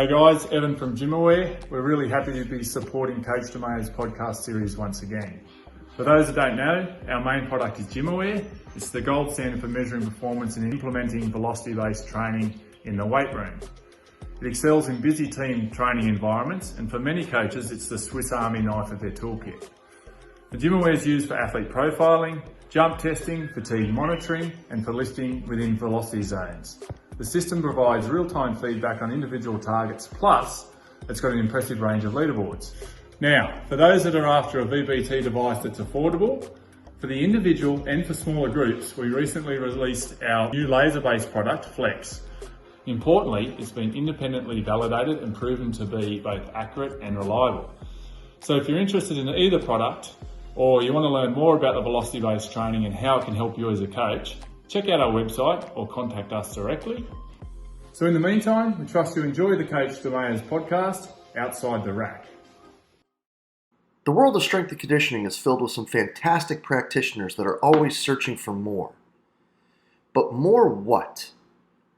Hey guys, Evan from Gymaware. We're really happy to be supporting Coach DeMayo's podcast series once again. For those that don't know, our main product is Gymaware. It's the gold standard for measuring performance and implementing velocity-based training in the weight room. It excels in busy team training environments, and for many coaches, it's the Swiss Army knife of their toolkit. The Gymaware is used for athlete profiling, jump testing, fatigue monitoring, and for lifting within velocity zones. The system provides real-time feedback on individual targets, plus it's got an impressive range of leaderboards. Now, for those that are after a VBT device that's affordable, for the individual and for smaller groups, we recently released our new laser-based product, Flex. Importantly, it's been independently validated and proven to be both accurate and reliable. So if you're interested in either product, or you want to learn more about the velocity-based training and how it can help you as a coach, check out our website or contact us directly. So in the meantime, we trust you enjoy the Coach DeMayo's podcast, Outside the Rack. The world of strength and conditioning is filled with some fantastic practitioners that are always searching for more. But more what?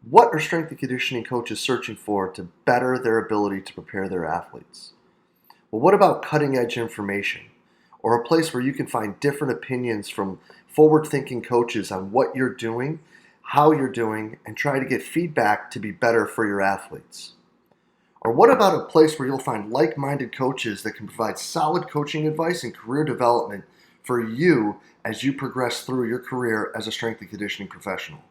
What are strength and conditioning coaches searching for to better their ability to prepare their athletes? Well, what about cutting-edge information? Or a place where you can find different opinions from forward-thinking coaches on what you're doing, how you're doing, and try to get feedback to be better for your athletes? Or what about a place where you'll find like-minded coaches that can provide solid coaching advice and career development for you as you progress through your career as a strength and conditioning professional?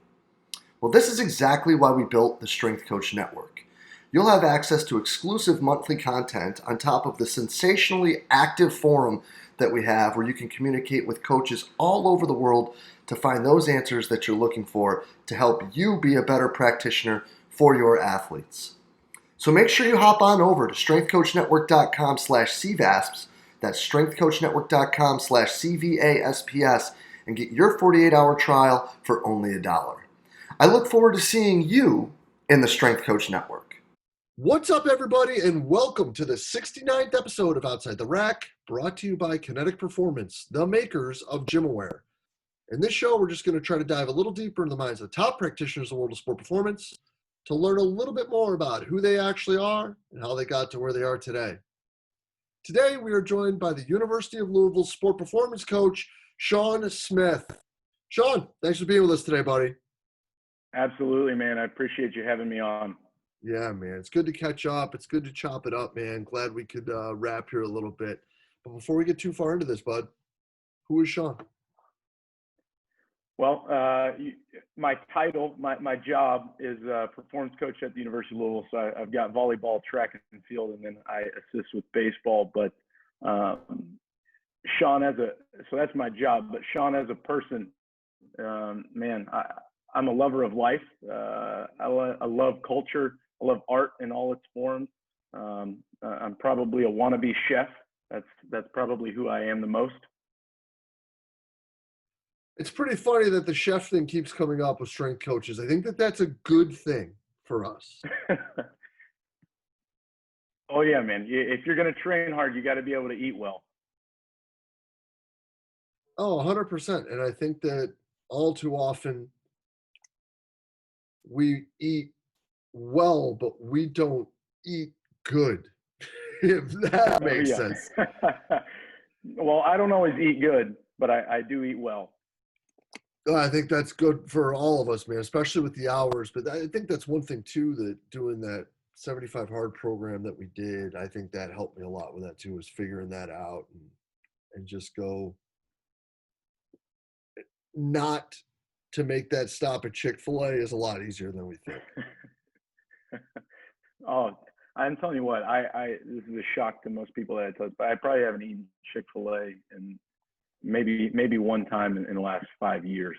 Well, this is exactly why we built the Strength Coach Network. You'll have access to exclusive monthly content on top of the sensationally active forum that we have where you can communicate with coaches all over the world to find those answers that you're looking for to help you be a better practitioner for your athletes. So make sure you hop on over to strengthcoachnetwork.com/CVASPS, that's strengthcoachnetwork.com/CVASPS, and get your 48-hour trial for only $1. I look forward to seeing you in the Strength Coach Network. What's up, everybody, and welcome to the 69th episode of Outside the Rack, brought to you by Kinetic Performance, the makers of Gymaware. In this show, we're just going to try to dive a little deeper into the minds of the top practitioners in the world of sport performance to learn a little bit more about who they actually are and how they got to where they are today. Today, we are joined by the University of Louisville sport performance coach, Sean Smith. Sean, thanks for being with us today, buddy. Absolutely, man. I appreciate you having me on. Yeah, man. It's good to catch up. It's good to chop it up, man. Glad we could wrap here a little bit. But before we get too far into this, bud, who is Sean? Well, my title, my job is performance coach at the University of Louisville. So I've got volleyball, track and field, and then I assist with baseball. But Sean so that's my job. But Sean as a person, man, I'm a lover of life. I love culture. I love art in all its forms. I'm probably a wannabe chef. That's probably who I am the most. It's pretty funny that the chef thing keeps coming up with strength coaches. I think that that's a good thing for us. Oh yeah, man. If you're going to train hard, you got to be able to eat well. Oh, 100%. And I think that all too often we eat well, but we don't eat good, if that makes sense. Well, I don't always eat good, but I do eat well. I think that's good for all of us, man, especially with the hours. But I think that's one thing, too, that doing that 75 hard program that we did, I think that helped me a lot with that, too, is figuring that out and just go not to make that stop at Chick-fil-A is a lot easier than we think. Oh, I'm telling you what, this is a shock to most people that I tell, but I probably haven't eaten Chick-fil-A in maybe one time in the last 5 years.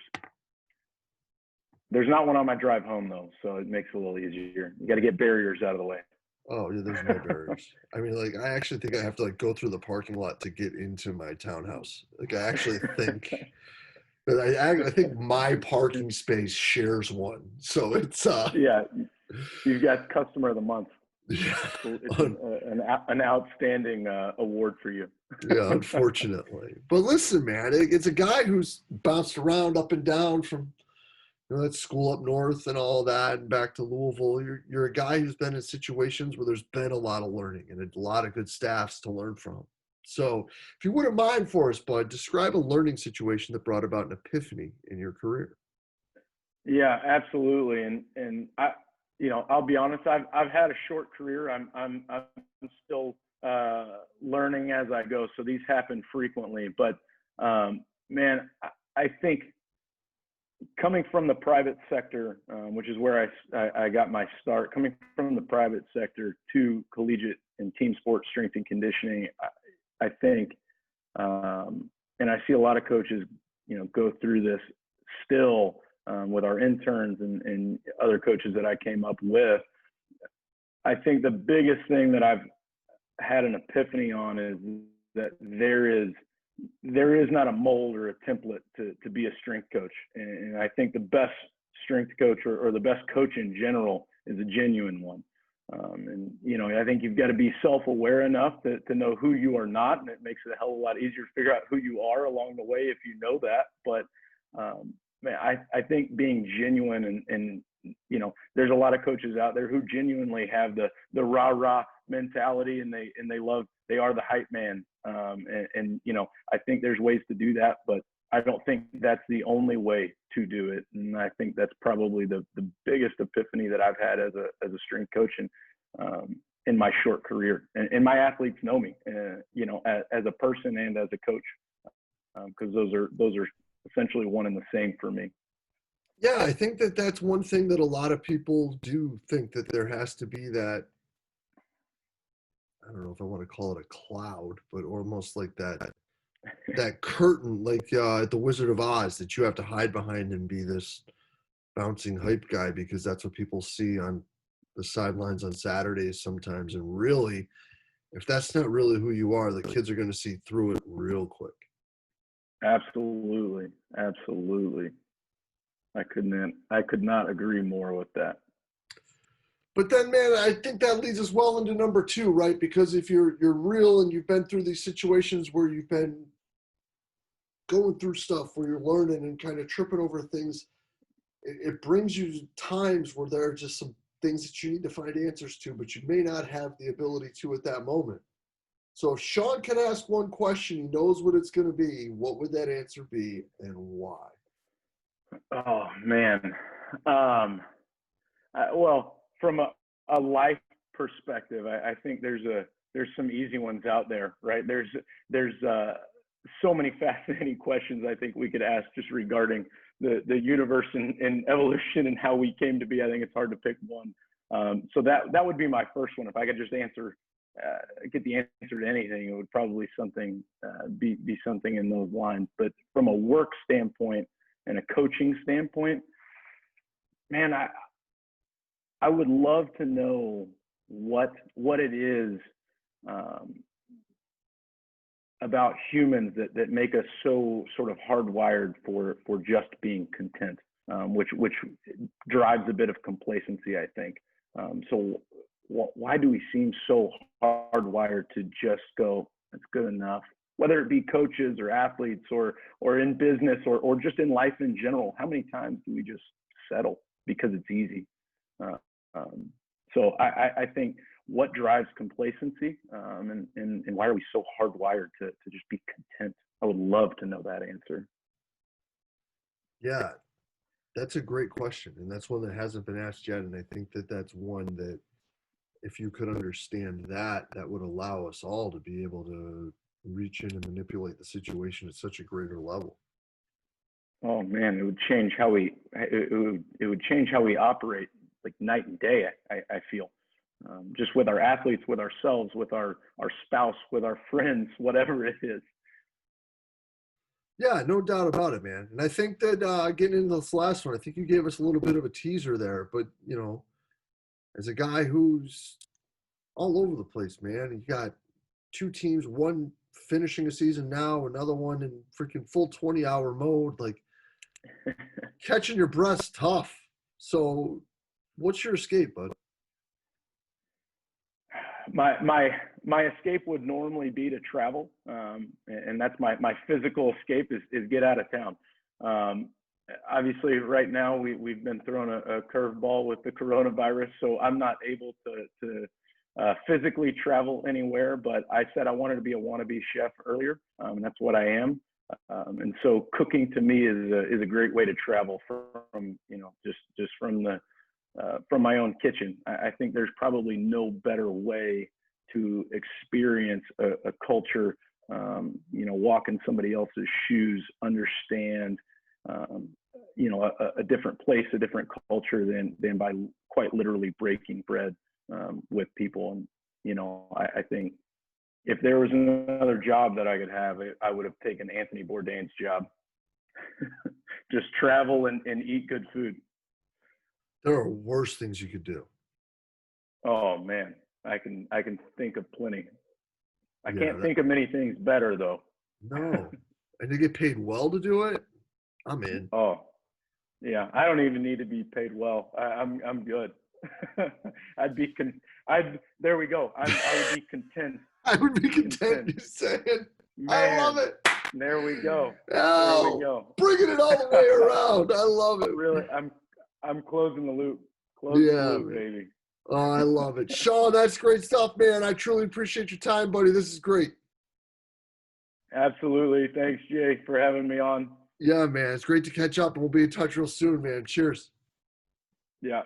There's not one on my drive home though, so it makes it a little easier. You got to get barriers out of the way. Oh yeah, there's no barriers. I mean, like, I actually think I have to go through the parking lot to get into my townhouse. Like, I actually think that I think my parking space shares one. So it's yeah, you've got customer of the month. Yeah. It's an outstanding award for you. Yeah, unfortunately. But listen, man, it's a guy who's bounced around up and down from That's school up north and all that, and back to Louisville. You're a guy who's been in situations where there's been a lot of learning and a lot of good staffs to learn from. So, if you wouldn't mind for us, Bud, describe a learning situation that brought about an epiphany in your career. Yeah, absolutely. And I'll be honest. I've had a short career. I'm still learning as I go. So these happen frequently. But man, I think coming from the private sector, which is where I got my start, coming from the private sector to collegiate and team sports strength and conditioning, I think, and I see a lot of coaches, go through this still with our interns and other coaches that I came up with. I think the biggest thing that I've had an epiphany on is that there is not a mold or a template to be a strength coach. And I think the best strength coach or the best coach in general is a genuine one. I think you've got to be self-aware enough to know who you are not. And it makes it a hell of a lot easier to figure out who you are along the way if you know that. But man, I think being genuine and there's a lot of coaches out there who genuinely have the rah-rah mentality and they are the hype man. I think there's ways to do that, but I don't think that's the only way to do it. And I think that's probably the biggest epiphany that I've had as a strength coach and in my short career. And my athletes know me, as a person and as a coach, because those are essentially one and the same for me. Yeah, I think that's one thing that a lot of people do think, that there has to be that, I don't know if I want to call it a cloud, but almost like that curtain, like at the Wizard of Oz, that you have to hide behind and be this bouncing hype guy, because that's what people see on the sidelines on Saturdays sometimes. And really, if that's not really who you are, the kids are going to see through it real quick. Absolutely. I could not agree more with that. But then, man, I think that leads us well into number two, right? Because if you're real and you've been through these situations where you've been going through stuff where you're learning and kind of tripping over things, it brings you times where there are just some things that you need to find answers to, but you may not have the ability to at that moment. So if Sean can ask one question, he knows what it's going to be, what would that answer be and why? Oh, man. Well, from a life perspective, I think there's some easy ones out there, right? There's so many fascinating questions I think we could ask just regarding the universe and evolution and how we came to be. I think it's hard to pick one. So that would be my first one. If I could just get the answer to anything, it would probably be something in those lines. But from a work standpoint and a coaching standpoint, man, I would love to know what it is about humans that make us so sort of hardwired for just being content, which drives a bit of complacency, I think. So why do we seem so hardwired to just go, that's good enough? Whether it be coaches or athletes or in business or just in life in general, how many times do we just settle because it's easy? So I think what drives complacency and why are we so hardwired to just be content? I would love to know that answer. Yeah, that's a great question. And that's one that hasn't been asked yet. And I think that's one that if you could understand that would allow us all to be able to reach in and manipulate the situation at such a greater level. Oh man, it would change how would change how we operate, like night and day. I feel just with our athletes, with ourselves, with our spouse, with our friends, whatever it is. Yeah, no doubt about it, man. And I think that getting into this last one, I think you gave us a little bit of a teaser there, but as a guy who's all over the place, man, you got two teams, one finishing a season now, another one in freaking full 20-hour mode, like catching your breath's tough. So what's your escape, bud? My escape would normally be to travel, and that's my physical escape is get out of town. obviously right now we've been thrown a curveball with the coronavirus, so I'm not able to physically travel anywhere, but I said I wanted to be a wannabe chef earlier. And that's what I am. And so cooking to me is a great way to travel from, just from my own kitchen. I think there's probably no better way to experience a culture, walk in somebody else's shoes, understand, a different place, a different culture than by quite literally breaking bread with people. And, I think if there was another job that I could have, I would have taken Anthony Bourdain's job. Just travel and eat good food. There are worse things you could do. Oh man, I can think of plenty. I can't Yeah, think of many things better though. No. And to get paid well to do it, I'm in. Oh, yeah. I don't even need to be paid well. I'm good. There we go. I would be content. I would be content, you saying. I love it. There we go. Oh, there we go. Bringing it all the way around. I love it. Really, I'm closing the loop. Closing the loop, man. baby. Oh, I love it. Sean, that's great stuff, man. I truly appreciate your time, buddy. This is great. Absolutely. Thanks, Jay, for having me on. Yeah, man. It's great to catch up, and we'll be in touch real soon, man. Cheers. Yeah.